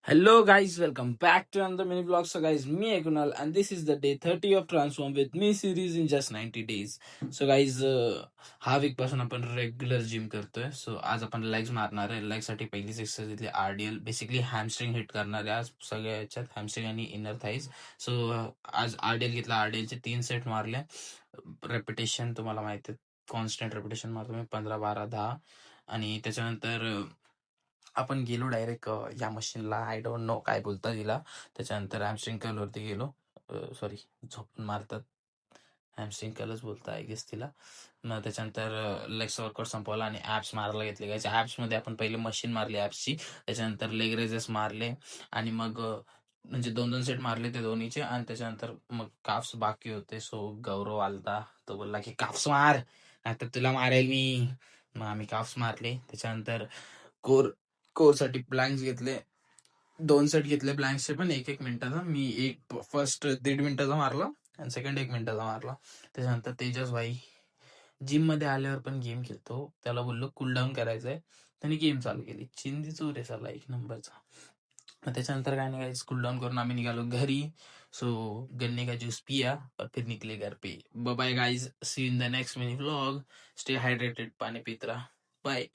Hello guys, welcome back to another mini vlog. So guys, me Kunal and this is the day 30 of Transform with Me series in just 90 days. So guys, हा weak पासून आपण regular gym करतोय. So आज आपण legs मारणार आहे. Leg साठी पहिलीच एक्सरसाइज घेतली आरडीएल. बेसिकली हॅमस्ट्रिंग हिट करणार आहे आज सगळ्या याच्यात हॅमस्ट्रिंग आणि इनर थाईज. सो आज आरडीएल घेतला. आरडीएलचे 3 सेट मारले. रेपिटेशन तुम्हाला माहिती आहे, कॉन्स्टंट रेपिटेशन मारतो मी 15, 12, 10 आणि त्याच्यानंतर आपण गेलो डायरेक्ट या मशीनला. आय डोंट नो काय बोलतात तिला. त्याच्यानंतर हॅमस्ट्रिंग कर्लवरती गेलो. सॉरी, झोपून मारतात, हॅमस्ट्रिंग कर्लच बोलतात आय गेस तिला. मग त्याच्यानंतर लेग्स वर्कआउट संपवला आणि ॲप्स मारायला घेतले. गायचे ॲप्समध्ये आपण पहिले मशीन मारली ॲप्सची, त्याच्यानंतर लेग रेजेस मारले आणि मग म्हणजे 2-2 सेट मारले ते दोन्हीचे. आणि त्याच्यानंतर मग काफ्स बाकी होते. सो गौरव आलता, तो बोलला की काफ्स मार आता तुला मारेल मी. मग आम्ही काफ्स मारले. त्याच्यानंतर कोर कोरसाठी प्लॅंक्स घेतले. 2 सेट घेतले प्लॅंक्सचे, पण 1-1 मिनिटाचा. मी एक फर्स्ट 1.5 मिनिटाचा मारला आणि सेकंड 1 मिनिटाचा मारला. त्याच्यानंतर तेजस भाई जिम मध्ये आल्यावर पण गेम खेळतो, त्याला बोललो कूलडाऊन करायचंय, त्याने गेम चालू केली. चिंदी चूर आहे साला एक नंबरचा. मग त्याच्यानंतर काय नाही, कूलडाऊन करून आम्ही निघालो घरी. सो गन्ने का ज्यूस पिया और फिर निकले घर पे. Bye guys, see in the next mini vlog. Stay hydrated, पाणी पित राहा. बाय.